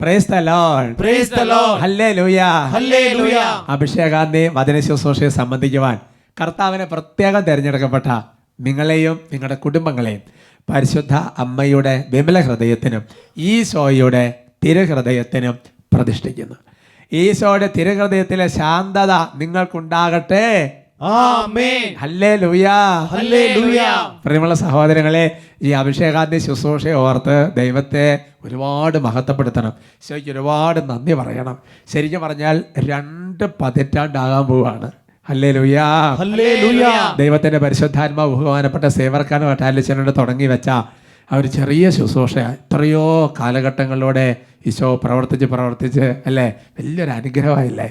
Price the Lord, praise the Lord, hallelujah, hallelujah. അഭിഷേകാന്തി വചന ശുശ്രൂഷയെ സംബന്ധിക്കുവാൻ കർത്താവിനെ പ്രത്യേകം തിരഞ്ഞെടുക്കപ്പെട്ട നിങ്ങളെയും നിങ്ങളുടെ കുടുംബങ്ങളെയും പരിശുദ്ധ അമ്മയുടെ വിമല ഹൃദയത്തിനും ഈശോയുടെ തിരുഹൃദയത്തിനും പ്രതിഷ്ഠിക്കുന്നു. ഈശോയുടെ തിരുഹൃദയത്തിലെ ശാന്തത നിങ്ങൾക്കുണ്ടാകട്ടെ. ആമേൻ. Hallelujah, hallelujah. പ്രിയമുള്ള സഹോദരങ്ങളെ, ഈ അഭിഷേകാന്തി ശുശ്രൂഷയെ ഓർത്ത് ദൈവത്തെ ഒരുപാട് മഹത്വപ്പെടുത്തണം. ഈശോയ്ക്ക് ഒരുപാട് നന്ദി പറയണം. ശരിക്കും പറഞ്ഞാൽ 2 പതിറ്റാണ്ടാകാൻ പോവുകയാണ്. Hallelujah, hallelujah. ദൈവത്തിന്റെ പരിശുദ്ധാത്മാവ് ബഹുമാനപ്പെട്ട സേവർക്കാനും വട്ടാലിച്ചനോട് തുടങ്ങി വെച്ച ആ ഒരു ചെറിയ ശുശ്രൂഷ എത്രയോ കാലഘട്ടങ്ങളിലൂടെ ഈശോ പ്രവർത്തിച്ച് അല്ലേ, വലിയൊരു അനുഗ്രഹമായില്ലേ.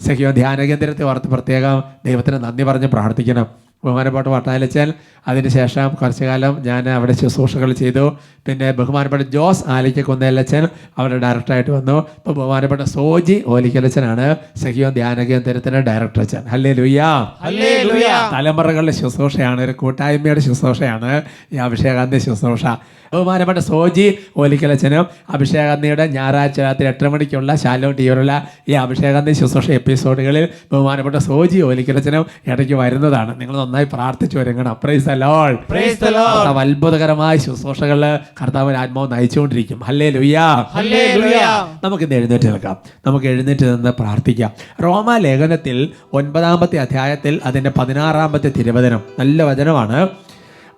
സഖ്യോ ധ്യാന കേന്ദ്രത്തെ ഓർത്ത് പ്രത്യേകം ദൈവത്തിന് നന്ദി പറഞ്ഞ് പ്രാർത്ഥിക്കണം. ബഹുമാനപ്പെട്ട വട്ടാലിച്ചൻ അതിനുശേഷം കുറച്ചു കാലം ഞാൻ അവിടെ ശുശ്രൂഷകൾ ചെയ്തു. പിന്നെ ബഹുമാനപ്പെട്ട ജോസ് ആലിക്കക്കുന്നേലച്ചൻ അവിടെ ഡയറക്ടറായിട്ട് വന്നു. ഇപ്പോൾ ബഹുമാനപ്പെട്ട സോജി ഓലിക്കലച്ചനാണ് സഖ്യോ ധ്യാന കേന്ദ്രത്തിൻ്റെ ഡയറക്ടർ അച്ഛൻ. Hallelujah, hallelujah. തലമുറകളുടെ ശുശ്രൂഷയാണ്, ഒരു കൂട്ടായ്മയുടെ ശുശ്രൂഷയാണ് ഈ അഭിഷേകാന്തി ശുശ്രൂഷ. ബഹുമാനപ്പെട്ട സോജി ഓലിക്കലച്ചനും അഭിഷേകാന്തിയുടെ ഞായറാഴ്ച രാത്രി 8 മണിക്കുള്ള ശാലോ ടീവറുള്ള ഈ അഭിഷേകാന്തി ശുശ്രൂഷ എപ്പിസോഡുകളിൽ ബഹുമാനപ്പെട്ട സോജി ഓലിക്കലച്ചനും ഇടയ്ക്ക് വരുന്നതാണ്. നിങ്ങൾ നന്നായി പ്രാർത്ഥിച്ചു ഒരുങ്ങണം. Praise the Lord, praise the Lord. കർത്താവ് അത്ഭുതകരമായ ശുശ്രൂഷകൾ കർത്താവിന്റെ ആത്മാവ് നയിച്ചുകൊണ്ടിരിക്കും. Hallelujah, hallelujah. നമുക്കിന്ന് എഴുന്നേറ്റ് നിൽക്കാം. നമുക്ക് എഴുന്നേറ്റ് നിന്ന് പ്രാർത്ഥിക്കാം. റോമാ ലേഖനത്തിൽ 9-ാമത്തെ അധ്യായത്തിൽ അതിൻ്റെ 16-ാമത്തെ തിരുവചനം നല്ല വചനമാണ്.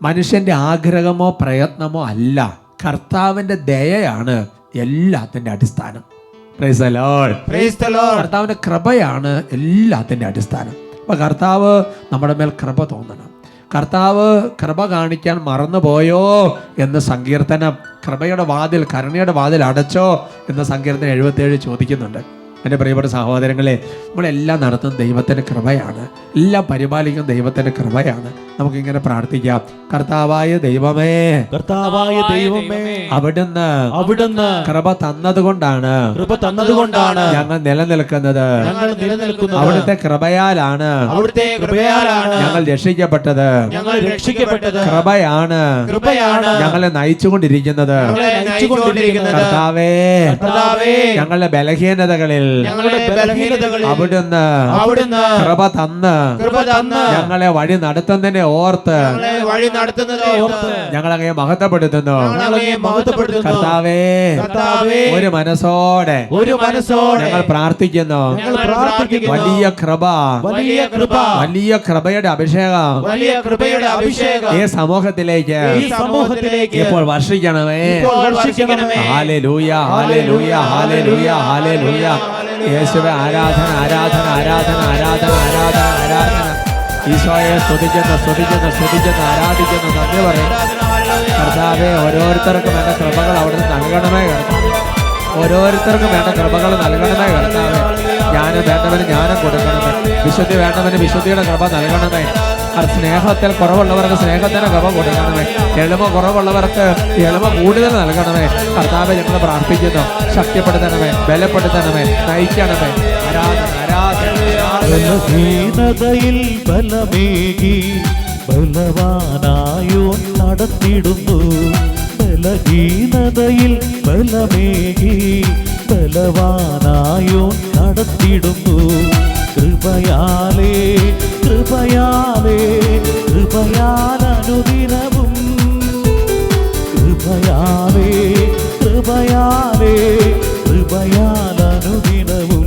മനുഷ്യന്റെ ആഗ്രഹമോ പ്രയത്നമോ അല്ല, കർത്താവിന്റെ ദയയാണ് എല്ലാത്തിന്റെ അടിസ്ഥാനം. Price the Lord, praise the Lord. കർത്താവിന്റെ കൃപയാണ് എല്ലാത്തിന്റെ അടിസ്ഥാനം. അപ്പൊ കർത്താവ് നമ്മുടെ മേൽ കൃപ തോന്നണം. കർത്താവ് കൃപ കാണിക്കാൻ മറന്നുപോയോ എന്ന് സങ്കീർത്തനം, കൃപയുടെ വാതിൽ, കരുണയുടെ വാതിൽ അടച്ചോ എന്ന് സങ്കീർത്തനം 77 ചോദിക്കുന്നുണ്ട്. എൻ്റെ പ്രിയപ്പെട്ട സഹോദരങ്ങളെ, നമ്മളെല്ലാം നടത്തുന്ന ദൈവത്തിൻ്റെ കൃപയാണ്, എല്ലാം പരിപാലിക്കുന്ന ദൈവത്തിൻ്റെ കൃപയാണ്. നമുക്കിങ്ങനെ പ്രാർത്ഥിക്കാം. കർത്താവായ ദൈവമേ, കർത്താവായ ദൈവമേ, അവിടുന്ന് കൃപ തന്നതുകൊണ്ടാണ് ഞങ്ങൾ നിലനിൽക്കുന്നത്. അവിടുത്തെ കൃപയാലാണ് ഞങ്ങൾ രക്ഷിക്കപ്പെട്ടത്. കൃപയാണ് ഞങ്ങളെ നയിച്ചുകൊണ്ടിരിക്കുന്നത്. കർത്താവേ, ഞങ്ങളുടെ ബലഹീനതകളിൽ അവിടുന്ന് കൃപ തന്ന് ഞങ്ങളെ വഴി നടത്തുന്നതിനെ ഓർത്ത് ഞങ്ങളങ്ങയെ മഹത്വപ്പെടുത്തുന്നു. കർത്താവേ, ഒരു മനസ്സോടെ ഞങ്ങൾ പ്രാർത്ഥിക്കുന്നു. വലിയ കൃപയുടെ അഭിഷേകം ഈ സമൂഹത്തിലേക്ക് ഇപ്പോൾ വർഷിക്കണമേ. Hallelujah, hallelujah, hallelujah, hallelujah. യേശുവേ, ആരാധന, ആരാധന, ആരാധന, ആരാധന, ആരാധന, ആരാധന. ഈശോയെ സ്തുതിക്കുന്നു, ആരാധിക്കുന്നു, നന്ദി പറയും. കർത്താവേ, ഓരോരുത്തർക്കും വേണ്ട കൃപകൾ അവിടുന്ന് നൽകണമേ. ഓരോരുത്തർക്കും വേണ്ട കൃപകൾ നൽകണമേ. കർത്താവേ, ജ്ഞാനം വേണ്ടവന് ജ്ഞാനം കൊടുക്കണമേ. വിശുദ്ധി വേണ്ടവന് വിശുദ്ധിയുടെ കൃപ നൽകണമേ. സ്നേഹത്തിൽ കുറവുള്ളവർക്ക് സ്നേഹത്തിന് കൃപ കൊടുക്കണമേ. എളിമ കുറവുള്ളവർക്ക് എളിമ കൂടുതൽ നൽകണമേ. കർത്താവെ, ഞങ്ങൾ പ്രാർത്ഥിക്കുന്നു. ശക്തിപ്പെടുത്തണമേ, ബലപ്പെടുത്തണമേ, നയിക്കണമേ. ആരാധന, ആരാധന. ബലഹീനതയിൽ ബലമേകി ബലവാനായോ നടത്തിടുന്നു. ബലഹീനതയിൽ ബലമേകി ബലവാനായോ നടത്തിടുന്നു. കൃപയാലേ അനുദിനവും കൃപയാലനുദിനവും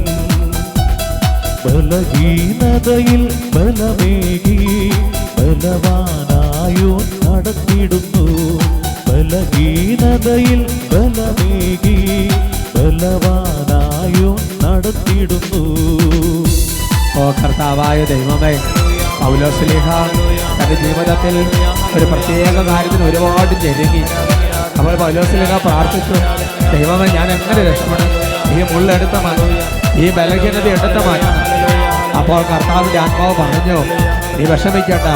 ബലഹീനതയിൽ ബലമേകി ബലവാനായോ നടത്തിടുന്നു. ബലഹീനതയിൽ ബലമേകി ബലവാനായോ നടത്തിടുന്നു. ഓ കർത്താവായ ദൈവമേ, പൗലോസ്ലീഹ തന്റെ ജീവിതത്തിൽ ഒരു പ്രത്യേക കാര്യത്തിന് ഒരുപാട് ഞെരുങ്ങി. അപ്പോൾ പൗലോസ്ലീഹ പ്രാർത്ഥിച്ചു, ദൈവമേ, ഞാൻ എങ്ങനെ രക്ഷപ്പെടും? ഈ മുള്ളെടുത്ത മാറ്റം, ഈ ബലഹീനത എടുത്ത മാറ്റം. അപ്പോൾ കർത്താവിന്റെ ആത്മാവ് പറഞ്ഞു, നീ വിഷമിക്കേണ്ട,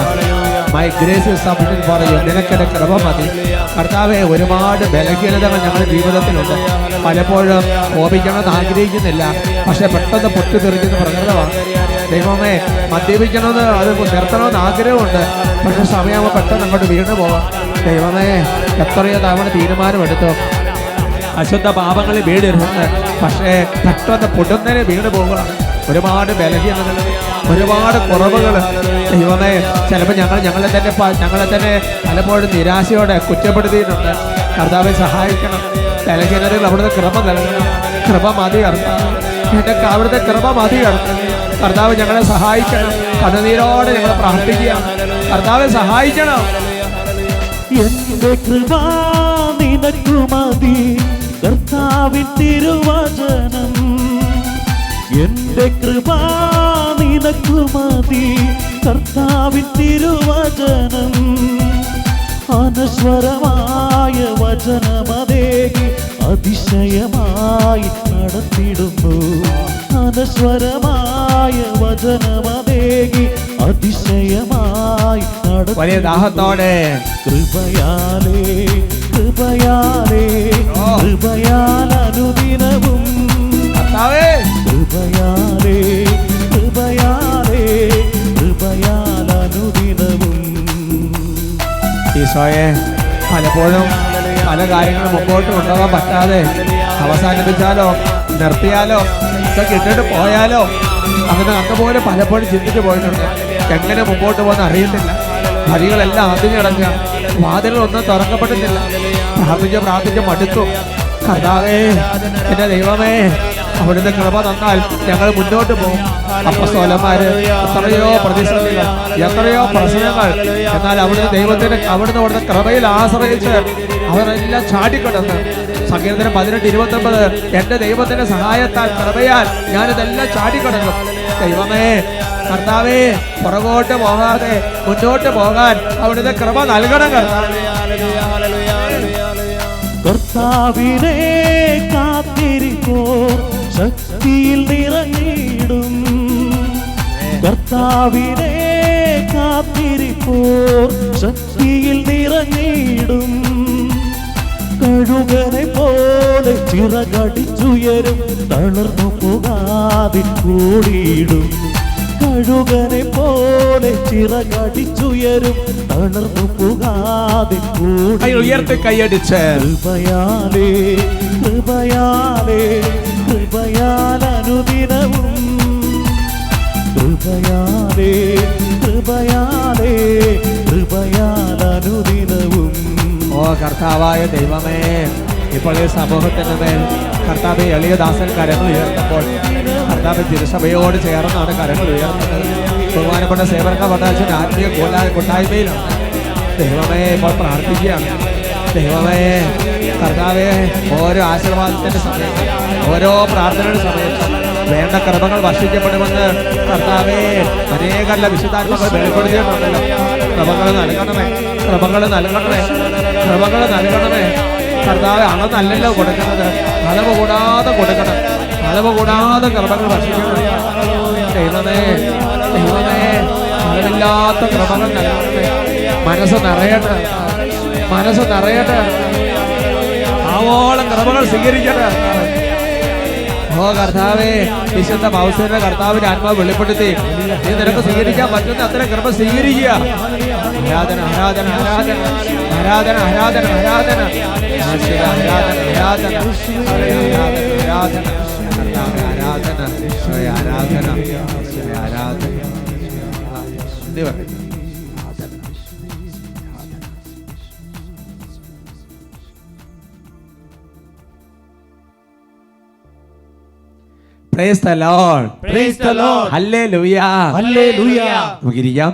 my grace is sufficient for you. നിനക്കെന്റെ കൃപ മതി. കർത്താവെ, ഒരുപാട് ബലഹീനതകൾ ഞങ്ങളുടെ ജീവിതത്തിലുണ്ട്. പലപ്പോഴും കോപിക്കണമെന്ന് ആഗ്രഹിക്കുന്നില്ല, പക്ഷെ പെട്ടെന്ന് പൊട്ടിത്തെറിക്കുന്ന പ്രകൃതമാണ്. ദൈവമേ, മദ്യപിക്കണമെന്ന് അത് നിർത്തണമെന്ന് ആഗ്രഹമുണ്ട്, പക്ഷെ സമയമാകുമ്പോൾ പെട്ടെന്ന് അങ്ങോട്ട് വീണ് പോകാം. ദൈവമേ, എത്രയോ തവണ തീരുമാനമെടുത്തു, അശുദ്ധ പാപങ്ങളിൽ വീടിരുന്ന് പക്ഷേ പെട്ടെന്ന് പൊടുന്നനെ വീണ് പോകുകയാണ്. ഒരുപാട് ബലഹീനതകൾ, ഒരുപാട് കുറവുകൾ. ദൈവമേ, ചിലപ്പോൾ ഞങ്ങളെ തന്നെ പലപ്പോഴും നിരാശയോടെ കുറ്റപ്പെടുത്തിയിട്ടുണ്ട്. കർത്താവെ സഹായിക്കണം. ബലഹീനതകൾ അവിടുത്തെ കൃപ നൽകണം. കൃപ മതി കർത്താവ്, എൻ്റെ അവിടുത്തെ കൃപ മതി കർത്താവ്. കർത്താവ് ഞങ്ങളെ സഹായിക്കണം. കണ്ണുനീരോടെ ഞങ്ങൾ പ്രാർത്ഥിക്കുകയാണ്. കർത്താവെ സഹായിക്കണം. എന്റെ കൃപ നിനക്കു മതി, കർത്താവിൻ തിരുവചനം. എന്റെ കൃപ നിനക്കു മതി, കർത്താവിൻ തിരുവചനം. അനശ്വരമായ വചനമതേകി അതിശയമായി നടത്തിടുന്നു. അനശ്വരമായ വചനമതേകി അതിശയമായി വലിയ ദാഹത്തോടെ കൃപയാലേ കൃപയാലേ കൃപയാൽ അനുദിനവും കർത്താവേ കൃപയാലേ കൃപയാലേ കൃപയാൽ അനുദിനവും. ഈശോയെ, പലപ്പോഴും പല കാര്യങ്ങളും മുമ്പോട്ട് കൊണ്ടുപോകാൻ പറ്റാതെ അവസാനിപ്പിച്ചാലോ നിർത്തിയാലോ ഇതൊക്കെ ഇട്ടിട്ട് പോയാലോ അങ്ങനെ പലപ്പോഴും ചിന്തിച്ചു പോയിട്ടുണ്ട്. എങ്ങനെ മുമ്പോട്ട് പോകുന്ന അറിയത്തില്ല. വഴികളെല്ലാം അതിഞ്ഞടങ്ങുക, വാതിലുകളൊന്നും തുറക്കപ്പെട്ടിട്ടില്ല. പ്രാർത്ഥിച്ച് മടുത്തു. കർത്താവേ, എന്റെ ദൈവമേ, അവിടുത്തെ കൃപ തന്നാൽ ഞങ്ങൾ മുന്നോട്ട് പോകും. അപ്പസ്തോലന്മാര് എത്രയോ പ്രതിസന്ധികൾ, എത്രയോ പ്രശ്നങ്ങൾ, എന്നാൽ അവിടുത്തെ കൃപയിൽ ആശ്രയിച്ച് അവരെല്ലാം ചാടിക്കിടന്ന്. സങ്കീർത്തനം 18:29, എന്റെ ദൈവത്തിന്റെ സഹായത്താൽ കൃപയാൽ ഞാനിതെല്ലാം ചാടിക്കിടക്കും. ദൈവമേ, കർത്താവേ, പുറകോട്ട് പോകാതെ മുന്നോട്ട് പോകാൻ അവിടുത്തെ കൃപ നൽകണം. കർത്താവിനെ കാത്തിരിക്കോർ ശക്തിയിൽ നിറഞ്ഞിടും. കർത്താവിനെ കാത്തിരിക്കോർ ശക്തിയിൽ നിറഞ്ഞിടും. കഴുകനെ പോലെ ചിറകടിച്ചുയരും, തളർന്നു പോകാതെ കൂടിയിടും. കഴുകനെ പോലെ ചിറകടിച്ചുയരും, തളർന്നു പോകാതെ ഉയർത്തി കൈയടിച്ച് കൃപയാലേ കൃപയാലേ കൃപയാൽ അനുദിനവും കൃപയാലേ കൃപയാലേ കൃപയാൽ അനുദിനവും. ഓ കർത്താവായ ദൈവമേ, ഇപ്പോൾ ഈ സമൂഹത്തിന് മേൽ കർത്താവ് എളിയ ദാസൻ കരങ്ങൾ ഉയർത്തുമ്പോൾ കർത്താവ് തിരുസഭയോട് ചേർന്നാണ് കരങ്ങൾ ഉയർത്തുന്നത്. ബഹുമാനപ്പെട്ട സേവക പട്ടാച്ചൻ ആത്മീയ കൂട്ടായ്മയിലാണ്. ദൈവമേ, ഇപ്പോൾ പ്രാർത്ഥിക്കുകയാണ്. ദൈവമേ, കർത്താവേ, ഓരോ ആശീർവാദത്തിന്റെ സമയത്ത്, ഓരോ പ്രാർത്ഥനയുടെ സമയത്ത് വേണ്ട കൃപകൾ വർഷിക്കപ്പെടുമെന്ന് കർത്താവേ അനേകല്ല വിശുദ്ധാത്മകൾ വെളിപ്പെടുത്തിയിട്ടുണ്ടല്ലോ. കൃപകൾ നൽകണമേ, കൃപകൾ നൽകണമേ, കൃപകൾ നൽകണമേ. കർത്താവ് അളന്നല്ലല്ലോ കൊടുക്കുന്നത്, അളവ് കൂടാതെ കൊടുക്കണം. അളവ് കൂടാതെ കൃപകൾ വർഷിക്കണം. ദൈവമേ, ദൈവമേ, അളവില്ലാത്ത കൃപകൾ നൽകണമേ. മനസ്സ് നിറയട്ടെ, മനസ്സ് നിറയട്ടെ. ആവോളം കൃപകൾ സ്വീകരിക്കട്ടെ. ഓ കർത്താവേ, വിശുദ്ധ പൗലോസിന്റെ കർത്താവിന്റെ ആത്മാവ് വെളിപ്പെടുത്തി നീ നിനക്ക് സ്വീകരിക്കാൻ പറ്റുന്ന അത്ര കൃപ സ്വീകരിക്കുക. ആരാധന ആരാധന ആരാധന ആരാധന ആരാധന ആരാധന ആരാധന ആരാധന ആരാധന ആരാധന ആരാധന. Praise the Lord. Praise the Lord. Hallelujah. Hallelujah. നമുക്കിരിക്കാം.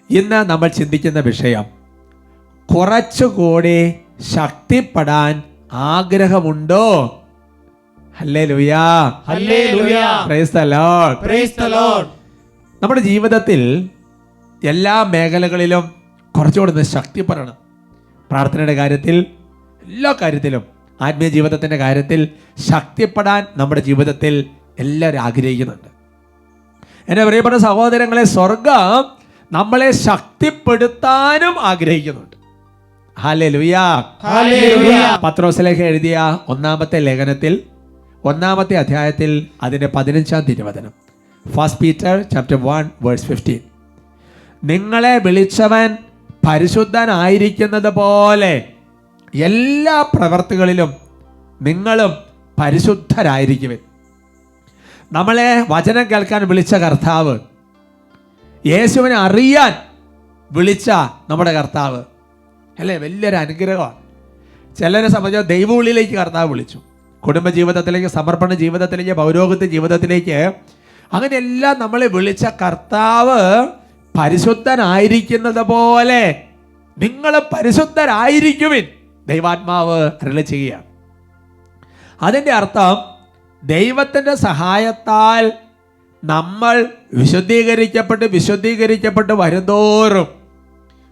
ഇന്ന് നമ്മൾ ചിന്തിക്കുന്ന വിഷയം കുറച്ചുകൂടി ശക്തിപ്പെടാൻ ആഗ്രഹമുണ്ടോ? ഹല്ലേലൂയാ. Hallelujah. Praise the Lord. Praise the Lord. നമ്മുടെ ജീവിതത്തിൽ എല്ലാ മേഖലകളിലും കുറച്ചുകൂടി ശക്തിപ്പെടണം. പ്രാർത്ഥനയുടെ കാര്യത്തിൽ, എല്ലാ കാര്യത്തിലും, ആത്മീയ ജീവിതത്തിൻ്റെ കാര്യത്തിൽ ശക്തിപ്പെടാൻ നമ്മുടെ ജീവിതത്തിൽ എല്ലാവരും ആഗ്രഹിക്കുന്നുണ്ട്. എൻ്റെ പ്രിയപ്പെട്ട സഹോദരങ്ങളെ, സ്വർഗം നമ്മളെ ശക്തിപ്പെടുത്താനും ആഗ്രഹിക്കുന്നുണ്ട്. ഹല്ലേലൂയാ. ഹല്ലേലൂയ. പത്രോസിലേക്ക് എഴുതിയ ഒന്നാമത്തെ ലേഖനത്തിൽ 1-ാമത്തെ അധ്യായത്തിൽ അതിൻ്റെ 15-ാം തിരുവചനം, 1 Peter chapter 1 verse 15, നിങ്ങളെ വിളിച്ചവൻ പരിശുദ്ധനായിരിക്കുന്നത് പോലെ എല്ലാ പ്രവർത്തികളിലും നിങ്ങളും പരിശുദ്ധരായിരിക്കുവിൻ. നമ്മളെ വചനം കേൾക്കാൻ വിളിച്ച കർത്താവ്, യേശുവിനെ അറിയാൻ വിളിച്ച നമ്മുടെ കർത്താവ് അല്ലേ, വലിയൊരു അനുഗ്രഹമാണ്. ചിലരെ സംബന്ധിച്ച് ദൈവവിളിയിലേക്ക് കർത്താവ് വിളിച്ചു, കുടുംബജീവിതത്തിലേക്ക്, സമർപ്പണ ജീവിതത്തിലേക്ക്, പൗരോഹിത്യ ജീവിതത്തിലേക്ക്, അങ്ങനെയെല്ലാം നമ്മളെ വിളിച്ച കർത്താവ് പരിശുദ്ധനായിരിക്കുന്നത് പോലെ നിങ്ങൾ പരിശുദ്ധരായിരിക്കുവിൻ ദൈവാത്മാവ് അരുളി ചെയ്യുകയാണ്. അതിൻ്റെ അർത്ഥം ദൈവത്തിൻ്റെ സഹായത്താൽ നമ്മൾ വിശുദ്ധീകരിക്കപ്പെട്ട് വരുന്തോറും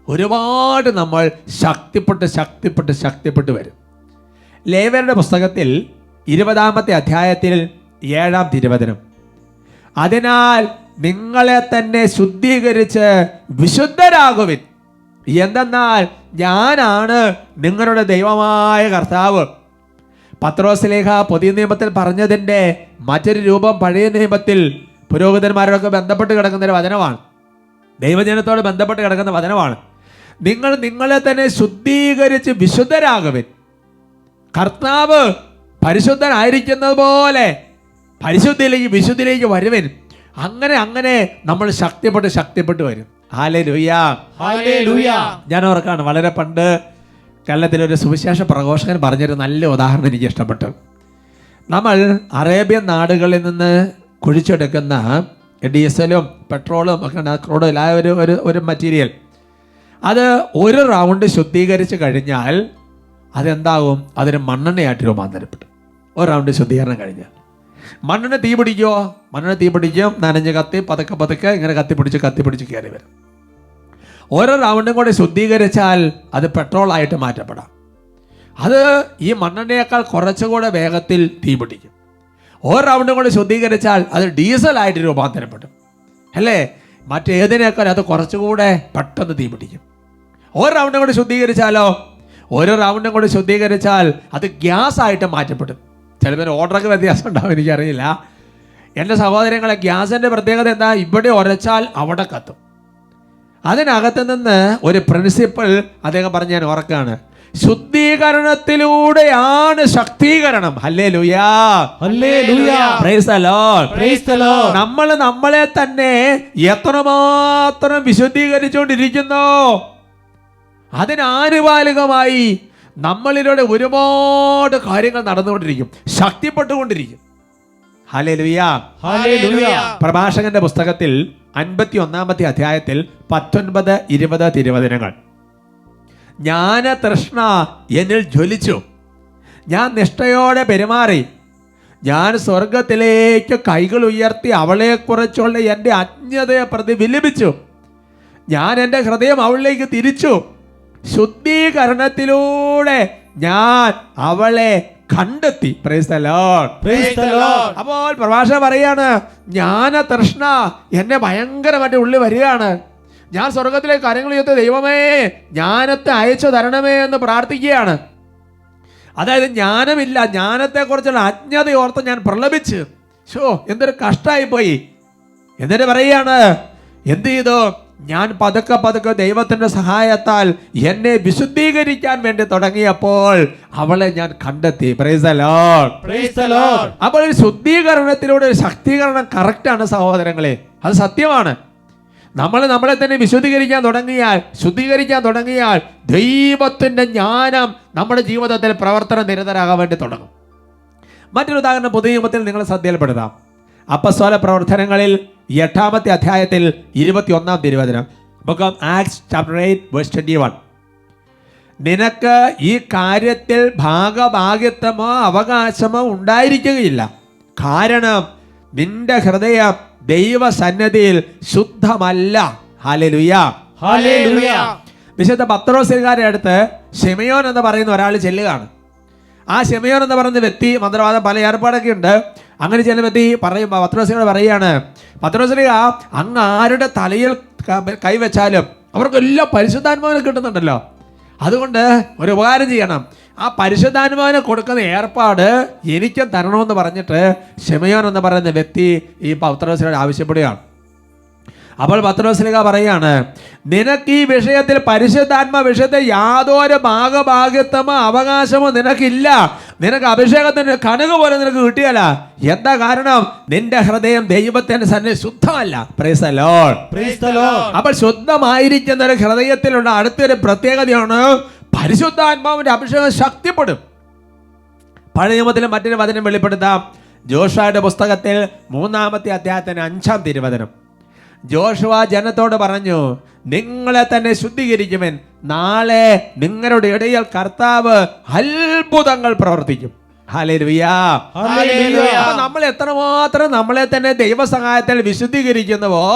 ഒരുപാട് നമ്മൾ ശക്തിപ്പെട്ട് വരും. ലേവ്യരുടെ പുസ്തകത്തിൽ 20-ാമത്തെ അധ്യായത്തിൽ 7-ാം തിരുവചനം, അതിനാൽ നിങ്ങളെ തന്നെ ശുദ്ധീകരിച്ച് വിശുദ്ധരാകുവിൻ, എന്തെന്നാൽ ഞാനാണ് നിങ്ങളുടെ ദൈവമായ കർത്താവ്. പത്രോസ്ലേഹ പുതിയ നിയമത്തിൽ പറഞ്ഞതിൻ്റെ മറ്റൊരു രൂപം പഴയ നിയമത്തിൽ പുരോഹിതന്മാരോടൊക്കെ ബന്ധപ്പെട്ട് കിടക്കുന്ന ഒരു വചനമാണ്, ദൈവജനത്തോട് ബന്ധപ്പെട്ട് കിടക്കുന്ന വചനമാണ്. നിങ്ങൾ നിങ്ങളെ തന്നെ ശുദ്ധീകരിച്ച് വിശുദ്ധരാകുവിൻ. കർത്താവ് പരിശുദ്ധനായിരിക്കുന്നത് പോലെ വിശുദ്ധിയിലേക്ക് വരുവിൻ. അങ്ങനെ നമ്മൾ ശക്തിപ്പെട്ട് വരും. Hallelujah, hallelujah. ഞാൻ ഓർക്കാണ്, വളരെ പണ്ട് കേരളത്തിലൊരു സുവിശേഷ പ്രഘോഷകൻ പറഞ്ഞൊരു നല്ല ഉദാഹരണം എനിക്ക് ഇഷ്ടപ്പെട്ടു. നമ്മൾ അറേബ്യൻ നാടുകളിൽ നിന്ന് കുഴിച്ചെടുക്കുന്ന ഡീസലും പെട്രോളും ഒക്കെ ക്രൂഡും എല്ലാ ഒരു മെറ്റീരിയൽ, അത് ഒരു റൗണ്ട് ശുദ്ധീകരിച്ച് കഴിഞ്ഞാൽ അതെന്താകും? അതൊരു മണ്ണെണ്ണയായിട്ട് രൂപാന്തരപ്പെട്ടു. ഒരു റൗണ്ട് ശുദ്ധീകരണം കഴിഞ്ഞാൽ മണ്ണെണ്ണ തീ പിടിക്കുമോ? മണ്ണെണ്ണ തീ പിടിക്കും, നനഞ്ഞ് കത്തി പതുക്കെ ഇങ്ങനെ കത്തിപ്പിടിച്ച് കയറി വരും. ഓരോ റൗണ്ടും കൂടെ ശുദ്ധീകരിച്ചാൽ അത് പെട്രോളായിട്ട് മാറ്റപ്പെടാം. അത് ഈ മണ്ണെണ്ണയേക്കാൾ കുറച്ചുകൂടെ വേഗത്തിൽ തീ പിടിക്കും. ഓരോ റൗണ്ടും കൂടെ ശുദ്ധീകരിച്ചാൽ അത് ഡീസലായിട്ട് രൂപാന്തരപ്പെടും അല്ലേ. മറ്റേതിനേക്കാൾ അത് കുറച്ചുകൂടെ പെട്ടെന്ന് തീ പിടിക്കും. ഓരോ റൗണ്ടും കൂടെ ശുദ്ധീകരിച്ചാൽ അത് ഗ്യാസായിട്ട് മാറ്റപ്പെടും. ചിലപ്പോൾ ഓർഡറൊക്കെ വ്യത്യാസം ഉണ്ടാവും, എനിക്കറിയില്ല. എൻ്റെ സഹോദരങ്ങളെ, ഗ്യാസിൻ്റെ പ്രത്യേകത എന്താ? ഇവിടെ ഉരച്ചാൽ അവിടെ കത്തും. അതിനകത്ത് നിന്ന് ഒരു പ്രിൻസിപ്പിൾ അദ്ദേഹം പറഞ്ഞ് ഞാൻ ഓർക്കാണ്, ശുദ്ധീകരണത്തിലൂടെയാണ് ശക്തീകരണം. Hallelujah, hallelujah. Praise the Lord, praise the Lord. നമ്മൾ നമ്മളെ തന്നെ എത്രമാത്രം വിശുദ്ധീകരിച്ചുകൊണ്ടിരിക്കുന്നു, അതിനാനുപാലികമായി നമ്മളിലൂടെ ഒരുപാട് കാര്യങ്ങൾ നടന്നുകൊണ്ടിരിക്കും, ശക്തിപ്പെട്ടുകൊണ്ടിരിക്കും. Hallelujah, hallelujah. പ്രഭാഷകന്റെ പുസ്തകത്തിൽ 51-ാമത്തെ അധ്യായത്തിൽ 19-20 തിരുവചനങ്ങൾ, ജ്ഞാനതൃഷ്ണ എന്നിൽ ജ്വലിച്ചു, ഞാൻ നിഷ്ഠയോടെ പെരുമാറി, ഞാൻ സ്വർഗത്തിലേക്ക് കൈകൾ ഉയർത്തി അവളെക്കുറിച്ചുള്ള എൻ്റെ അജ്ഞതയെ പ്രതി വിലപിച്ചു, ഞാൻ എൻ്റെ ഹൃദയം അവളിലേക്ക് തിരിച്ചു, ശുദ്ധീകരണത്തിലൂടെ ഞാൻ അവളെ കണ്ടെത്തി. Price the Lord, praise the Lord. അപ്പോൾ പ്രഭാഷകൻ പറയാണ്, ജ്ഞാനതൃഷ്ണ എന്നെ ഭയങ്കരമായിട്ട് ഉള്ളിൽ വരികയാണ്, ഞാൻ സ്വർഗത്തിലേക്ക് കരങ്ങൾ ഉയർത്തി ദൈവമേ ജ്ഞാനത്തെ അയച്ചു തരണമേ എന്ന് പ്രാർത്ഥിക്കുകയാണ്. അതായത് ജ്ഞാനമില്ല, ജ്ഞാനത്തെക്കുറിച്ചുള്ള അജ്ഞത ഓർത്ത് ഞാൻ പ്രലപിച്ച്, എന്തൊരു കഷ്ടമായി പോയി. എന്നിട്ട് പറയുകയാണ്, എന്ത് ചെയ്തു? ഞാൻ പതുക്കെ ദൈവത്തിൻ്റെ സഹായത്താൽ എന്നെ വിശുദ്ധീകരിക്കാൻ വേണ്ടി തുടങ്ങിയപ്പോൾ അവളെ ഞാൻ കണ്ടെത്തി. Price the Lord, praise the Lord. അപ്പോൾ ഒരു ശുദ്ധീകരണത്തിലൂടെ ഒരു ശക്തീകരണം കറക്റ്റാണ് സഹോദരങ്ങളെ, അത് സത്യമാണ്. നമ്മൾ നമ്മളെ തന്നെ ശുദ്ധീകരിക്കാൻ തുടങ്ങിയാൽ ദൈവത്തിൻ്റെ ജ്ഞാനം നമ്മുടെ ജീവിതത്തിൽ പ്രവർത്തന നിരതരാകാൻ വേണ്ടി തുടങ്ങും. മറ്റൊരു ഉദാഹരണം പുതിയ നിയമത്തിൽ നിങ്ങൾ ശ്രദ്ധയിൽപ്പെടുത്താം. അപ്പസ്തോല പ്രവർത്തനങ്ങളിൽ 8-ാമത്തെ അധ്യായത്തിൽ 21-ാം തിരുവചനം, book of Acts chapter 8 verse 21, നിനക്ക് ഈ കാര്യത്തിൽ ഭാഗഭാഗ്യത്വമോ അവകാശമോ ഉണ്ടായിരിക്കുകയില്ല, കാരണം നിന്റെ ഹൃദയം ദൈവസന്നിധിയിൽ ശുദ്ധമല്ല. Hallelujah, hallelujah. വിശുദ്ധ പത്രോസ്കാരുടെ അടുത്ത് ശിമയോൻ എന്ന് പറയുന്ന ഒരാൾ ചെല്ലുകയാണ്. ആ ശിമയോൻ എന്ന് പറയുന്ന വ്യക്തി മന്ത്രവാദം പല ഏർപ്പാടൊക്കെ ഉണ്ട്. അങ്ങനെ ചില വ്യക്തി പത്രോസിനോട് പറയുകയാണ്, പത്രോസ്ലീഹ അങ്ങ് ആരുടെ തലയിൽ കൈവച്ചാലും അവർക്കെല്ലാം പരിശുദ്ധാത്മാവിനെ കിട്ടുന്നുണ്ടല്ലോ, അതുകൊണ്ട് ഒരു ഉപകാരം ചെയ്യണം, ആ പരിശുദ്ധാത്മാവിനെ കൊടുക്കുന്ന ഏർപ്പാട് എനിക്കും തരണമെന്ന് പറഞ്ഞിട്ട് ശിമയോൻ എന്ന് പറയുന്ന വ്യക്തി ഈ പത്രോസിനോട് ആവശ്യപ്പെടുകയാണ്. അപ്പോൾ പത്രോസ്ലീഹ പറയാണ്, നിനക്ക് ഈ വിഷയത്തിൽ പരിശുദ്ധാത്മ വിഷയത്തിൽ യാതൊരു ഭാഗഭാഗ്യത്വമോ അവകാശമോ നിനക്കില്ല. നിനക്ക് അഭിഷേകത്തിന് കണക്ക് പോലെ നിനക്ക് കിട്ടിയല്ല. എന്താ കാരണം? നിന്റെ ഹൃദയം ദൈവത്തിന്റെ സന്നിധിയിൽ ശുദ്ധമല്ല. Praise the Lord. Praise the Lord. അപ്പോൾ ശുദ്ധമായിരിക്കുന്ന ഒരു ഹൃദയത്തിലുള്ള അടുത്തൊരു പ്രത്യേകതയാണ് പരിശുദ്ധാത്മാവിന്റെ അഭിഷേകം ശക്തിപ്പെടും. പഴയ നിയമത്തിലെ മറ്റൊരു വചനം വെളിപ്പെടുത്താം. ജോഷുവയുടെ പുസ്തകത്തിൽ 3-ാമത്തെ അധ്യായത്തിന് 5-ാം തിരുവചനം. ജോഷുവ ജനത്തോട് പറഞ്ഞു, നിങ്ങളെ തന്നെ ശുദ്ധീകരിക്കുമെൻ, നാളെ നിങ്ങളുടെ ഇടയിൽ കർത്താവ് അത്ഭുതങ്ങൾ പ്രവർത്തിക്കും. ഹല്ലേലൂയ. അപ്പോൾ നമ്മൾ എത്രമാത്രം നമ്മളെ തന്നെ ദൈവസഹായത്തിൽ വിശുദ്ധീകരിക്കുന്നുവോ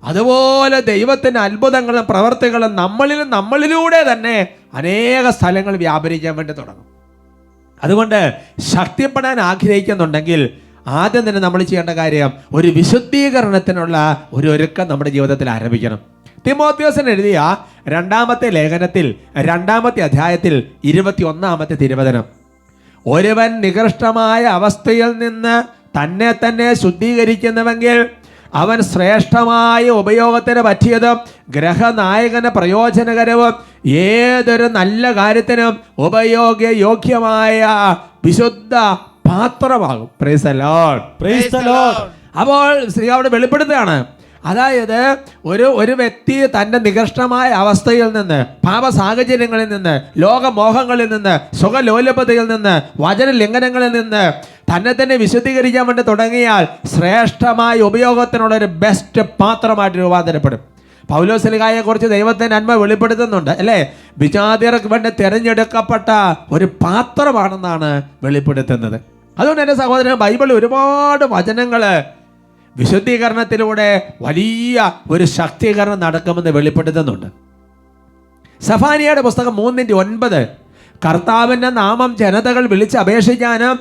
അതുപോലെ ദൈവത്തിന്റെ അത്ഭുതങ്ങളും പ്രവർത്തികളും നമ്മളിലൂടെ തന്നെ അനേക സ്ഥലങ്ങൾ വ്യാപരിക്കാൻ വേണ്ടി തുടങ്ങും. അതുകൊണ്ട് ശക്തിപ്പെടാൻ ആഗ്രഹിക്കുന്നുണ്ടെങ്കിൽ ആദ്യം തന്നെ നമ്മൾ ചെയ്യേണ്ട കാര്യം ഒരു വിശുദ്ധീകരണത്തിനുള്ള ഒരു ഒരുക്കം നമ്മുടെ ജീവിതത്തിൽ ആരംഭിക്കണം. തിമോത്തിയോസിന് എഴുതിയ 2-ാമത്തെ ലേഖനത്തിൽ 2-ാമത്തെ അധ്യായത്തിൽ 21-ാമത്തെ തിരുവചനം, ഒരുവൻ നികൃഷ്ടമായ അവസ്ഥയിൽ നിന്ന് തന്നെ തന്നെ ശുദ്ധീകരിക്കുന്നുവെങ്കിൽ അവൻ ശ്രേഷ്ഠമായ ഉപയോഗത്തിന് പറ്റിയതും ഗ്രഹനായകന് പ്രയോജനകരവും ഏതൊരു നല്ല കാര്യത്തിനും ഉപയോഗയോഗ്യമായ വിശുദ്ധ പാത്രമാകും. Praise the Lord. Praise the Lord. അപ്പോൾ സ്ത്രീ അവിടെ വെളിപ്പെടുത്തുകയാണ്, അതായത് ഒരു വ്യക്തി തൻ്റെ നികൃഷ്ടമായ അവസ്ഥയിൽ നിന്ന്, പാപ സാഹചര്യങ്ങളിൽ നിന്ന്, ലോകമോഹങ്ങളിൽ നിന്ന്, സുഖലോലഭതയിൽ നിന്ന്, വചന ലംഘനങ്ങളിൽ നിന്ന് തന്നെ തന്നെ വിശുദ്ധീകരിക്കാൻ വേണ്ടി തുടങ്ങിയാൽ ശ്രേഷ്ഠമായ ഉപയോഗത്തിനുള്ള ഒരു ബെസ്റ്റ് പാത്രമായിട്ട് രൂപാന്തരപ്പെടും. പൗലോസ്ലീഹായെ കുറിച്ച് ദൈവത്തിന്റെ നന്മ വെളിപ്പെടുത്തുന്നുണ്ട് അല്ലേ? വിജാതിയർക്ക് വേണ്ടി തിരഞ്ഞെടുക്കപ്പെട്ട ഒരു പാത്രമാണെന്നാണ് വെളിപ്പെടുത്തുന്നത്. അതുകൊണ്ട് എൻ്റെ സഹോദരൻ, ബൈബിളിൽ ഒരുപാട് വചനങ്ങള് വിശുദ്ധീകരണത്തിലൂടെ വലിയ ഒരു ശക്തീകരണം നടക്കുമെന്ന് വെളിപ്പെടുത്തുന്നുണ്ട്. സഫാനിയയുടെ പുസ്തകം 3:9, കർത്താവിൻ്റെ നാമം ജനതകൾ വിളിച്ച് അപേക്ഷിക്കാനും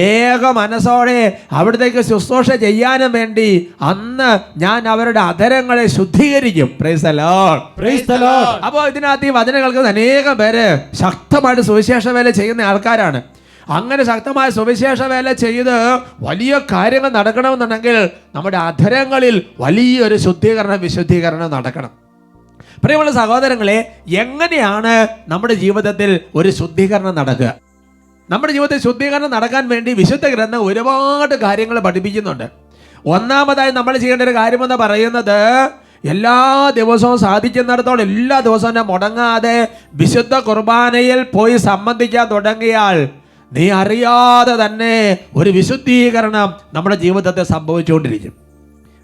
ഏക മനസ്സോടെ അവിടത്തേക്ക് ശുശ്രൂഷ ചെയ്യാനും വേണ്ടി അന്ന് ഞാൻ അവരുടെ അധരങ്ങളെ ശുദ്ധീകരിക്കും. Praise the Lord. Praise the Lord. അപ്പോൾ ഇതിനകത്ത് ഈ വചനം കേൾക്കുന്ന അനേകം പേര് ശക്തമായിട്ട് സുവിശേഷ വേല ചെയ്യുന്ന ആൾക്കാരാണ്. അങ്ങനെ ശക്തമായ സുവിശേഷ വേല ചെയ്ത് വലിയ കാര്യങ്ങൾ നടക്കണമെന്നുണ്ടെങ്കിൽ നമ്മുടെ അധരങ്ങളിൽ വലിയൊരു വിശുദ്ധീകരണം നടക്കണം. പ്രിയമുള്ള സഹോദരങ്ങളെ, എങ്ങനെയാണ് നമ്മുടെ ജീവിതത്തിൽ ഒരു ശുദ്ധീകരണം നടക്കുക? നമ്മുടെ ജീവിതത്തിൽ ശുദ്ധീകരണം നടക്കാൻ വേണ്ടി വിശുദ്ധ ഗ്രന്ഥം ഒരുപാട് കാര്യങ്ങൾ പഠിപ്പിക്കുന്നുണ്ട്. ഒന്നാമതായി നമ്മൾ ചെയ്യേണ്ട ഒരു കാര്യമെന്ന് പറയുന്നത്, എല്ലാ ദിവസവും സാധിക്കുന്നിടത്തോളം എല്ലാ ദിവസവും മുടങ്ങാതെ വിശുദ്ധ കുർബാനയിൽ പോയി സംബന്ധിക്കാൻ തുടങ്ങിയാൽ നീ അറിയാതെ തന്നെ ഒരു വിശുദ്ധീകരണം നമ്മുടെ ജീവിതത്തിൽ സംഭവിച്ചുകൊണ്ടിരിക്കും.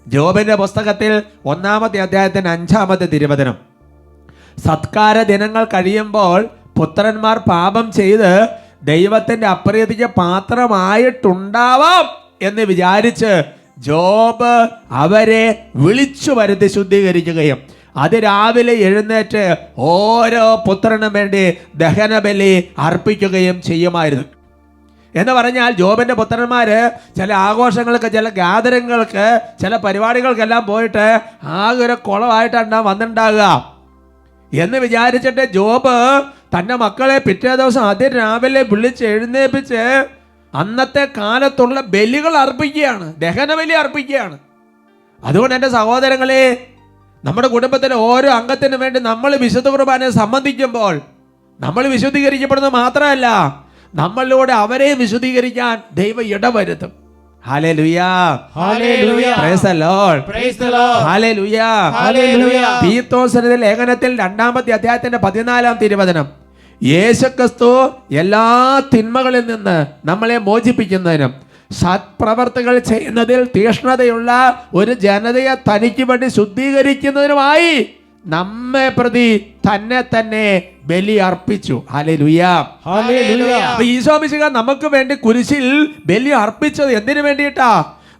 ജോബിന്റെ പുസ്തകത്തിൽ 1-ാമത്തെ അധ്യായത്തിന് 5-ാമത്തെ തിരുവചനം, സത്കാര ദിനങ്ങൾ കഴിയുമ്പോൾ പുത്രന്മാർ പാപം ചെയ്ത് ദൈവത്തിന്റെ അപ്രീതിക്ക് പാത്രമായിട്ടുണ്ടാവാം എന്ന് വിചാരിച്ച് ജോബ് അവരെ വിളിച്ചു വരുത്തി ശുദ്ധീകരിക്കുകയും അതിരാവിലെ എഴുന്നേറ്റ് ഓരോ പുത്രനും വേണ്ടി ദഹനബലി അർപ്പിക്കുകയും ചെയ്യുമായിരുന്നു. എന്ന് പറഞ്ഞാൽ ജോബിന്റെ പുത്രന്മാര് ചില ആഘോഷങ്ങൾക്ക്, ചില ഗ്യാതറിങ്ങൾക്ക്, ചില പരിപാടികൾക്കെല്ലാം പോയിട്ട് ആകെ ഒരു കുളമായിട്ടാണ് വന്നിട്ടുണ്ടാകുക എന്ന് വിചാരിച്ചിട്ട് ജോബ് തൻ്റെ മക്കളെ പിറ്റേ ദിവസം അതിരാവിലെ വിളിച്ച് എഴുന്നേൽപ്പിച്ച് അന്നത്തെ കാലത്തുള്ള ബലികൾ അർപ്പിക്കുകയാണ്, ദഹനബലി അർപ്പിക്കുകയാണ്. അതുകൊണ്ട് എൻ്റെ സഹോദരങ്ങളെ, നമ്മുടെ കുടുംബത്തിലെ ഓരോ അംഗത്തിനു വേണ്ടി നമ്മൾ വിശുദ്ധ കുർബാനയെ സംബന്ധിക്കുമ്പോൾ നമ്മൾ വിശുദ്ധീകരിക്കപ്പെടുന്നത് മാത്രമല്ല, നമ്മളിലൂടെ അവരെയും വിശുദ്ധീകരിക്കാൻ ദൈവം ഇടവരുത്തും. Hallelujah. Hallelujah. Praise the Lord. Praise the Lord. Hallelujah. Hallelujah. തീത്തോസിന്റെ ലേഖനത്തിൽ 2-ാമത്തെ അധ്യായത്തിന്റെ 14-ാം തിരുവചനം, യേശുക്രിസ്തു എല്ലാ തിന്മകളിൽ നിന്ന് നമ്മളെ മോചിപ്പിക്കുന്നതിനും സത്പ്രവർത്തികൾ ചെയ്യുന്നതിൽ തീക്ഷ്ണതയുള്ള ഒരു ജനതയെ തനിക്ക് വേണ്ടി ശുദ്ധീകരിക്കുന്നതിനുമായി നമ്മെ പ്രതി തന്നെ തന്നെ ബലി അർപ്പിച്ചു. ഹല്ലേലൂയ. ഹല്ലേലൂയ. ഈശോ മിശിഹാ നമുക്ക് വേണ്ടി കുരിശിൽ ബലി അർപ്പിച്ചത് എന്തിനു വേണ്ടിയിട്ടാ?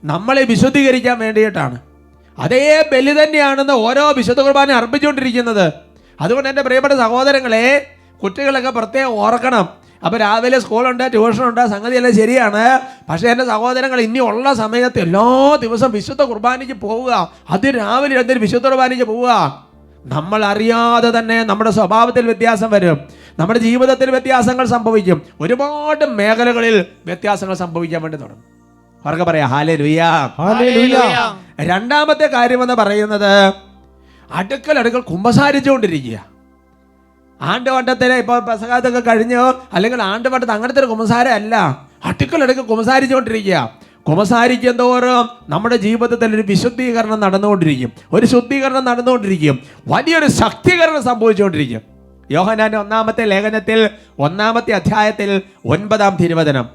നമ്മളെ വിശുദ്ധീകരിക്കാൻ വേണ്ടിയിട്ടാണ്. അതേ ബലി തന്നെയാണെന്ന് ഓരോ വിശുദ്ധ കുർബാന അർപ്പിച്ചുകൊണ്ടിരിക്കുന്നത്. അതുകൊണ്ട് എൻ്റെ പ്രിയപ്പെട്ട സഹോദരങ്ങളെ, കുട്ടികളൊക്കെ പ്രത്യേകം ഓർക്കണം. അപ്പോൾ രാവിലെ സ്കൂളുണ്ട്, ട്യൂഷനുണ്ട്, സംഗതിയെല്ലാം ശരിയാണ്. പക്ഷേ എൻ്റെ സഹോദരങ്ങൾ, ഇനി ഉള്ള സമയത്ത് എല്ലാ ദിവസവും വിശുദ്ധ കുർബാനയ്ക്ക് പോവുക. അത് രാവിലെ എന്തൊരു വിശുദ്ധ കുർബാനയ്ക്ക് പോവുക. നമ്മൾ അറിയാതെ തന്നെ നമ്മുടെ സ്വഭാവത്തിൽ വ്യത്യാസം വരും, നമ്മുടെ ജീവിതത്തിൽ വ്യത്യാസങ്ങൾ സംഭവിക്കും, ഒരുപാട് മേഖലകളിൽ വ്യത്യാസങ്ങൾ സംഭവിക്കാൻ വേണ്ടി തുടങ്ങും. അവർക്ക് പറയാം ഹല്ലേലൂയ. ഹല്ലേലൂയ. രണ്ടാമത്തെ കാര്യമെന്ന് പറയുന്നത് അടുക്കൽ കുമ്പസാരിച്ചുകൊണ്ടിരിക്കുക. ആണ്ടുവട്ടത്തിലെ ഇപ്പോൾ പെസഹാത്തൊക്കെ കഴിഞ്ഞോ അല്ലെങ്കിൽ ആണ്ടുവട്ടത്ത് അങ്ങനത്തെ ഒരു കുമ്പസാരം അല്ല, അടുക്കൽ കുമ്പസാരിച്ചുകൊണ്ടിരിക്കുക. കുമ്പസാരിക്കും തോറും നമ്മുടെ ജീവിതത്തിൽ ഒരു വിശുദ്ധീകരണം നടന്നുകൊണ്ടിരിക്കും, ഒരു ശുദ്ധീകരണം നടന്നുകൊണ്ടിരിക്കും, വലിയൊരു ശക്തീകരണം സംഭവിച്ചുകൊണ്ടിരിക്കും. യോഹന്നാന്റെ 1-ാമത്തെ ലേഖനത്തിൽ 1-ാമത്തെ അധ്യായത്തിൽ 9-ാം തിരുവചനം,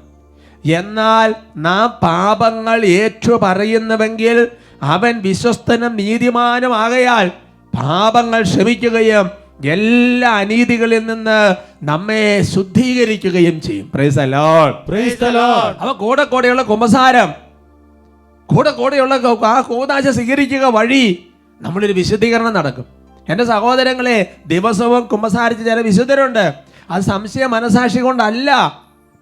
എന്നാൽ നാം പാപങ്ങൾ ഏറ്റു പറയുന്നുവെങ്കിൽ അവൻ വിശ്വസ്തനും നീതിമാനും ആകയാൽ പാപങ്ങൾ ക്ഷമിക്കുകയും എല്ലാ അനീതികളിൽ നിന്ന് നമ്മെ ശുദ്ധീകരിക്കുകയും ചെയ്യും. Price the Lord, praise the Lord. അവ കൂടെയുള്ള കുമ്പസാരം, കൂടെയുള്ള ആ കൂദാശ സ്വീകരിക്കുക വഴി നമ്മളൊരു വിശുദ്ധീകരണം നടക്കും. എൻ്റെ സഹോദരങ്ങളെ, ദിവസവും കുമ്പസാരിച്ച് ചില വിശുദ്ധരുണ്ട്. അത് സംശയ മനസാക്ഷി കൊണ്ടല്ല,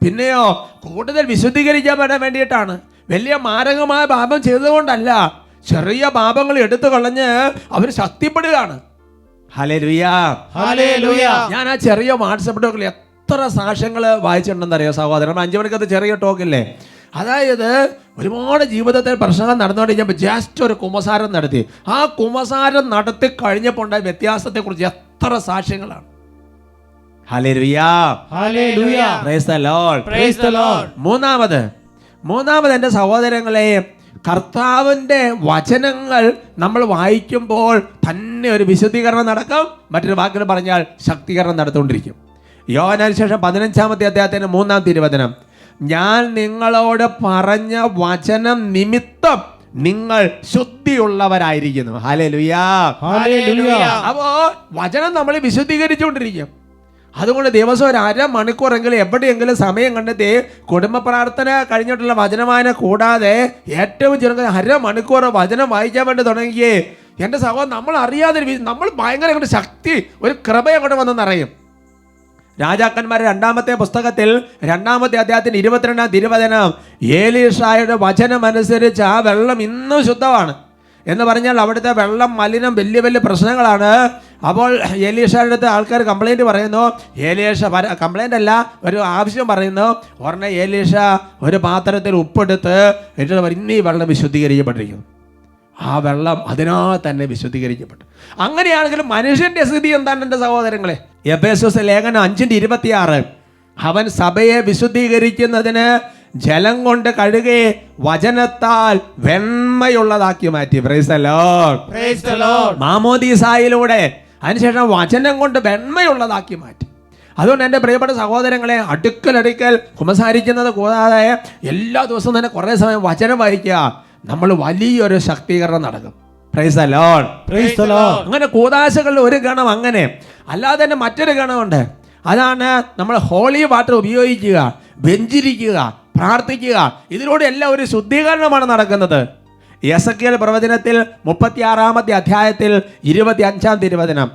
പിന്നെയോ കൂടുതൽ വിശുദ്ധീകരിക്കാൻ വേണ്ടിയിട്ടാണ്. വലിയ മാരകമായ പാപം ചെയ്തുകൊണ്ടല്ല, ചെറിയ പാപങ്ങൾ എടുത്തു കളഞ്ഞ് അവർ ശക്തിപ്പെടുകയാണ്. Hallelujah, hallelujah. ഞാൻ ആ ചെറിയ വാട്സപ്പ് ടോക്കിൽ എത്ര സാക്ഷ്യങ്ങൾ വായിച്ചിട്ടുണ്ടെന്നറിയോ സഹോദരൻ? 5 മണിക്കത് ചെറിയ ടോക്കില്ലേ, അതായത് ഒരുപാട് ജീവിതത്തിൽ പ്രശ്നങ്ങൾ നടന്നുകൊണ്ടിരിക്കുമ്പോൾ ജസ്റ്റ് ഒരു കുമ്പസാരം നടത്തി, ആ കുമ്പസാരം നടത്തി കഴിഞ്ഞപ്പോൾ ഉണ്ടായ വ്യത്യാസത്തെക്കുറിച്ച് എത്ര സാക്ഷ്യങ്ങളാണ്. Hallelujah, hallelujah. Praise the Lord, praise the Lord. മൂന്നാമത് എൻ്റെ സഹോദരങ്ങളെ, കർത്താവിൻ്റെ വചനങ്ങൾ നമ്മൾ വായിക്കുമ്പോൾ തന്നെ ഒരു വിശുദ്ധീകരണം നടക്കും. മറ്റൊരു വാക്കിൽ പറഞ്ഞാൽ ശക്തീകരണം നടത്തുകൊണ്ടിരിക്കും. യോഹന്നാന് ശേഷം 15-ാമത്തെ അധ്യായത്തിന് 3-ാം തിരുവചനം, ഞാൻ നിങ്ങളോട് പറഞ്ഞ വചനം നിമിത്തം നിങ്ങൾ ശുദ്ധിയുള്ളവരായിരിക്കുന്നു. Hallelujah, hallelujah. അപ്പോ വചനം നമ്മളെ വിശുദ്ധീകരിച്ചുകൊണ്ടിരിക്കും. അതുകൊണ്ട് ദിവസം ഒരു അരമണിക്കൂറെങ്കിലും എവിടെയെങ്കിലും സമയം കണ്ടെത്തി കുടുംബ പ്രാർത്ഥന കഴിഞ്ഞിട്ടുള്ള വചനവായന കൂടാതെ ഏറ്റവും ചെറുത് അരമണിക്കൂർ വചനം വായിക്കാൻ വേണ്ടി തുടങ്ങിയേ എൻ്റെ സഹോദരൻ, നമ്മൾ അറിയാതെ നമ്മൾ ഭയങ്കര ശക്തി, ഒരു കൃപ അങ്ങോട്ട് വന്നെന്നറിയും. രാജാക്കന്മാരുടെ 2-ാമത്തെ പുസ്തകത്തിൽ 2-ാമത്തെ അധ്യായത്തിന് 22-ാം തിരുവചനം, ഏലീഷായുടെ വചനം അനുസരിച്ച് ആ വെള്ളം ഇന്നും ശുദ്ധമാണ് എന്ന് പറഞ്ഞാൽ അവിടുത്തെ വെള്ളം മലിനം വലിയ വലിയ പ്രശ്നങ്ങളാണ്. അപ്പോൾ ഏലീഷയുടെ അടുത്ത് ആൾക്കാർ കംപ്ലൈൻറ്റ് പറയുന്നു. ഏലീഷ കംപ്ലൈൻ്റ് അല്ല, ഒരു ആവശ്യം പറയുന്നു. ഉടനെ ഏലീഷ ഒരു പാത്രത്തിൽ ഉപ്പെടുത്ത് എന്നിട്ട് ഇന്ന് ഈ വെള്ളം വിശുദ്ധീകരിക്കപ്പെട്ടിരിക്കുന്നു. ആ വെള്ളം അതിനാൽ തന്നെ വിശുദ്ധീകരിക്കപ്പെട്ടു. അങ്ങനെയാണെങ്കിലും മനുഷ്യൻ്റെ സ്ഥിതി എന്താണ് എൻ്റെ സഹോദരങ്ങളെ? എഫേസ്യസ് ലേഖനം 5:26, അവൻ സഭയെ വിശുദ്ധീകരിക്കുന്നതിന് ജലം കൊണ്ട് കഴുകി വചനത്താൽ വെണ്മയുള്ളതാക്കി മാറ്റി. Praise the Lord, praise the Lord. മാമോദീസായിലൂടെ അതിനുശേഷം വചനം കൊണ്ട് വെണ്മയുള്ളതാക്കി മാറ്റി. അതുകൊണ്ട് എൻ്റെ പ്രിയപ്പെട്ട സഹോദരങ്ങളെ, അടുക്കൽ കുമ്പസാരിക്കുന്നത് കൂടാതെ എല്ലാ ദിവസവും തന്നെ കുറേ സമയം വചനം വായിക്കുക, നമ്മൾ വലിയൊരു ശക്തീകരണം നടക്കും. Price the Lord, praise the Lord. അങ്ങനെ കൂദാശകളിൽ ഒരു ഗണം, അങ്ങനെ അല്ലാതെ തന്നെ മറ്റൊരു ഗണമുണ്ട്. അതാണ് നമ്മൾ ഹോളി വാട്ടർ ഉപയോഗിക്കുക, വെഞ്ചിരിക്കുക, പ്രാർത്ഥിക്കുക. ഇതിലൂടെ എല്ലാം ഒരു ശുദ്ധീകരണമാണ് നടക്കുന്നത്. യെസക്കേൽ പ്രവചനത്തിൽ 36-ാമത്തെ അധ്യായത്തിൽ 25-ാം തിരുവചനം,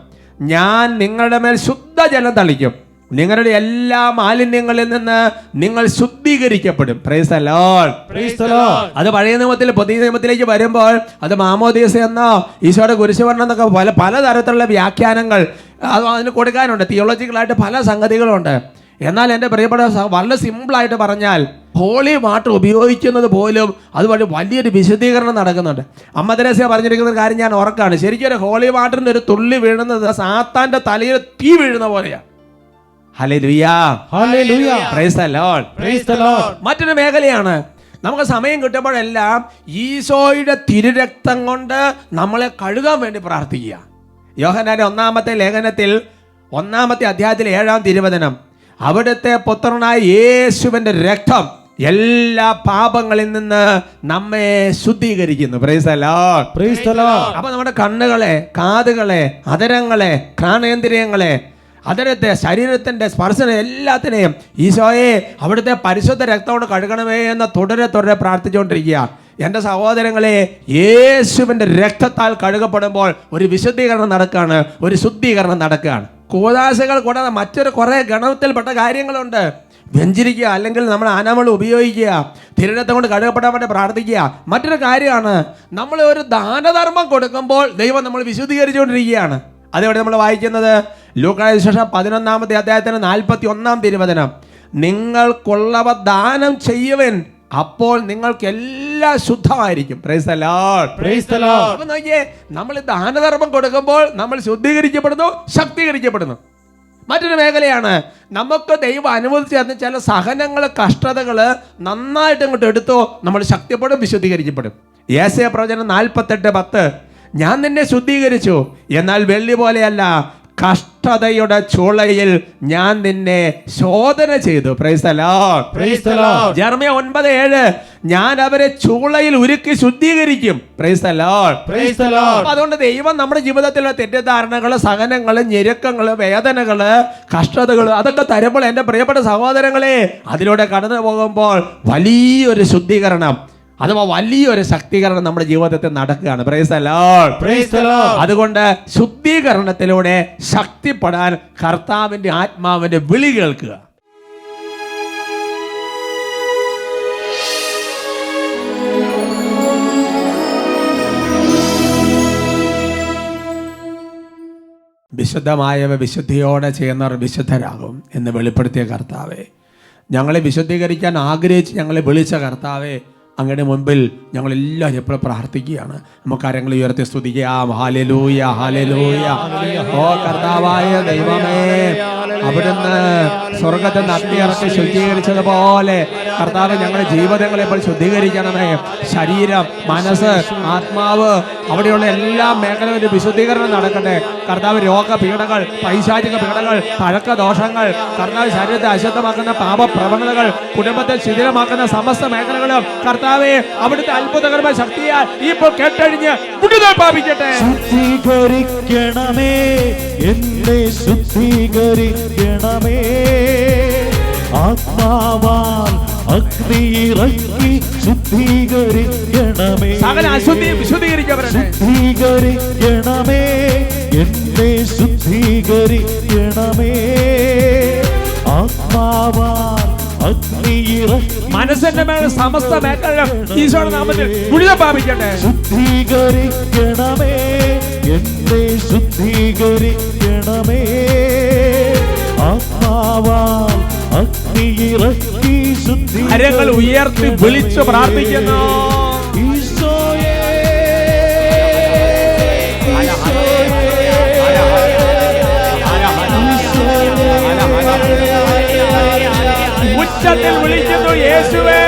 ഞാൻ നിങ്ങളുടെ മേൽ ശുദ്ധജലം തളിക്കും, നിങ്ങളുടെ എല്ലാ മാലിന്യങ്ങളിൽ നിന്ന് നിങ്ങൾ ശുദ്ധീകരിക്കപ്പെടും. Praise the Lord, praise the Lord. അത് പഴയ നിയമത്തിൽ പുതിയ നിയമത്തിലേക്ക് വരുമ്പോൾ അത് മാമോദീസ എന്നോ ഈശോയുടെ കുരിശുവർണ്ണം എന്നൊക്കെ പലതരത്തിലുള്ള വ്യാഖ്യാനങ്ങൾ അതിന് കൊടുക്കാനുണ്ട്. തിയോളജിക്കലായിട്ട് പല സംഗതികളുണ്ട്. എന്നാൽ എൻ്റെ പ്രിയപ്പെട്ട വളരെ സിമ്പിളായിട്ട് പറഞ്ഞാൽ ഹോളി വാട്ടർ ഉപയോഗിക്കുന്നത് പോലും അതുവഴി വലിയൊരു വിശുദ്ധീകരണം നടക്കുന്നുണ്ട്. അമ്മ തെരേസ പറഞ്ഞിരിക്കുന്ന ഒരു കാര്യം ഞാൻ ഓർക്കാണ്. ശരിക്കും ഒരു ഹോളി വാട്ടറിൻ്റെ ഒരു തുള്ളി വീഴുന്നത് സാത്താൻ്റെ തലയിൽ തീ വീഴുന്ന പോലെയാണ്. Hallelujah, hallelujah. Praise the Lord, praise the Lord. മറ്റൊരു മേഖലയാണ്, നമുക്ക് സമയം കിട്ടുമ്പോഴെല്ലാം ഈശോയുടെ തിരുരക്തം കൊണ്ട് നമ്മളെ കഴുകാൻ വേണ്ടി പ്രാർത്ഥിക്കുക. യോഹന്നാന്റെ 1-ാമത്തെ ലേഖനത്തിൽ 1-ാമത്തെ അധ്യായത്തിൽ 7-ാം തിരുവചനം, അവിടുത്തെ പുത്രനായ യേശുവിന്റെ രക്തം എല്ലാ പാപങ്ങളിൽ നിന്ന് നമ്മെ ശുദ്ധീകരിക്കുന്നു. Praise the Lord, praise the Lord. അപ്പൊ നമ്മുടെ കണ്ണുകളെ, കാതുകളെ, അധരങ്ങളെ, ഘ്രാണേന്ദ്രിയങ്ങളെ, അതരത്തെ, ശരീരത്തിന്റെ സ്പർശനം എല്ലാത്തിനെയും ഈശോയെ അവിടുത്തെ പരിശുദ്ധ രക്തം കൊണ്ട് കഴുകണമേ എന്ന് തുടരെ പ്രാർത്ഥിച്ചുകൊണ്ടിരിക്കുക. എൻ്റെ സഹോദരങ്ങളെ, യേശുവിൻ്റെ രക്തത്താൽ കഴുകപ്പെടുമ്പോൾ ഒരു വിശുദ്ധീകരണം നടക്കുകയാണ്, ഒരു ശുദ്ധീകരണം നടക്കുകയാണ്. കൂദാശകൾ കൂടാതെ മറ്റൊരു കുറേ ഗണത്തിൽപ്പെട്ട കാര്യങ്ങളുണ്ട്. വെഞ്ചിരിക്കുക, അല്ലെങ്കിൽ നമ്മൾ ആനമൾ ഉപയോഗിക്കുക, തിരുരക്തം കൊണ്ട് കഴുകപ്പെടാൻ വേണ്ടി പ്രാർത്ഥിക്കുക. മറ്റൊരു കാര്യമാണ്, നമ്മൾ ഒരു ദാനധർമ്മം കൊടുക്കുമ്പോൾ ദൈവം നമ്മൾ വിശുദ്ധീകരിച്ചുകൊണ്ടിരിക്കുകയാണ്. അതെവിടെ നമ്മൾ വായിക്കുന്നത്? ലൂക്കായുടെ സുവിശേഷം 11-ാമത്തെ അധ്യായത്തിന് 41-ാം തിരുവചനം, നിങ്ങൾക്കുള്ളവ ദാനം ചെയ്യുവൻ, അപ്പോൾ നിങ്ങൾക്ക് എല്ലാം ശുദ്ധമായിരിക്കും. Praise the Lord. Praise the Lord. അപ്പൊ നോക്കിയേ, നമ്മൾ ദാനധർമ്മം കൊടുക്കുമ്പോൾ നമ്മൾ ശുദ്ധീകരിക്കപ്പെടുന്നു, ശക്തീകരിക്കപ്പെടുന്നു. മറ്റൊരു മേഖലയാണ്, നമുക്ക് ദൈവം അനുവദിച്ചു തന്ന ചില സഹനങ്ങൾ, കഷ്ടതകൾ നന്നായിട്ട് ഇങ്ങോട്ട് എടുത്തോ, നമ്മൾ ശക്തിപ്പെടും, വിശുദ്ധീകരിക്കപ്പെടും. യേശയ്യാ പ്രവചനം 48:10, ഞാൻ നിന്നെ ശുദ്ധീകരിച്ചു, എന്നാൽ വെള്ളി പോലെയല്ല, കഷ്ടതയുടെ ചുളയിൽ ഞാൻ നിന്നെ ശോധന ചെയ്തു. Praise the Lord. Praise the Lord. Jeremiah 9:7, ഞാൻ അവരെ ചൂളയിൽ ഉരുക്കി ശുദ്ധീകരിക്കും. Praise the Lord. Praise the Lord. അതുകൊണ്ട് ദൈവം നമ്മുടെ ജീവിതത്തിലെ തെറ്റിദ്ധാരണകള്, സഹനങ്ങള്, ഞെരുക്കങ്ങള്, വേദനകള്, കഷ്ടതകള് അതൊക്കെ തരുമ്പോൾ എൻ്റെ പ്രിയപ്പെട്ട സഹോദരങ്ങളെ, അതിലൂടെ കടന്നു പോകുമ്പോൾ വലിയൊരു ശുദ്ധീകരണം അഥവാ വലിയൊരു ശക്തീകരണം നമ്മുടെ ജീവിതത്തിൽ നടക്കുകയാണ്. Price the Lord. Praise the Lord. അതുകൊണ്ട് ശുദ്ധീകരണത്തിലൂടെ ശക്തിപ്പെടാൻ കർത്താവിന്റെ ആത്മാവിന്റെ വിളി കേൾക്കുക. വിശുദ്ധമായവ വിശുദ്ധിയോടെ ചെയ്യുന്നവർ വിശുദ്ധരാകും എന്ന് വെളിപ്പെടുത്തിയ കർത്താവേ, ഞങ്ങളെ വിശുദ്ധീകരിക്കാൻ ആഗ്രഹിച്ച് ഞങ്ങളെ വിളിച്ച കർത്താവേ, അങ്ങയുടെ മുൻപിൽ ഞങ്ങളെല്ലാവരും എപ്പോഴും പ്രാർത്ഥിക്കുകയാണ്. നമുക്ക് കരങ്ങൾ ഉയർത്തി സ്തുതിക്കാം. Hallelujah, hallelujah. ഓ കർത്താവായ ദൈവമേ, അവിടുന്ന് സ്വർഗത്തിൽ നിന്ന് അഗ്നിയിറക്കി ശുദ്ധീകരിച്ചതുപോലെ കർത്താവ് ഞങ്ങളുടെ ജീവിതങ്ങളെ ഇപ്പോൾ ശുദ്ധീകരിക്കണമേ. ശരീരം, മനസ്സ്, ആത്മാവ്, അവിടെയുള്ള എല്ലാ മേഖലയിലും വിശുദ്ധീകരണം നടക്കട്ടെ. കർത്താവ് രോഗപീഠകൾ, പൈശാചിക പീഠകൾ, പഴക്കദോഷങ്ങൾ, കർത്താവ് ശരീരത്തെ അശുദ്ധമാക്കുന്ന പാപപ്രവണതകൾ, കുടുംബത്തെ ശിഥിലമാക്കുന്ന സമസ്ത മേഖലകളും കർത്താവെ അവിടുത്തെ അത്ഭുതകരമായ ശക്തിയാൽ ഇപ്പോൾ കേട്ടഴിഞ്ഞ് വിടുതൽ പ്രാപിക്കട്ടെ. ശുദ്ധീകരിക്കണമേ, എന്നെ ശുദ്ധീകരിക്കണമേ, ആത്മാവാൽ അഗ്നിയിറക്കി ശുദ്ധീകരിക്കണമേ, സകല അശുദ്ധിയും വിശുദ്ധീകരിക്കപ്പെടട്ടെ. ശുദ്ധീകരിക്കണമേ, എന്നെ ശുദ്ധീകരിക്കണമേ, ആത്മാവാൽ അഗ്നിയിറക്കി മനസ്സിന്റെ മേൽ സമസ്ത മേഖലകളും ഈശോയുടെ നാമത്തിൽ വിടുതൽ പ്രാപിക്കട്ടെ. ശുദ്ധീകരിക്കണമേ, എന്നെ ശുദ്ധീകരിക്കണമേ, ആത്മാവാൽ അഗ്നിയിറക്കി കരങ്ങൾ ഉയർത്തി വിളിച്ചു പ്രാർത്ഥിക്കുന്നു. ഈശോയേ, ഉച്ചത്തിൽ വിളിക്കുന്നു യേശുവേ.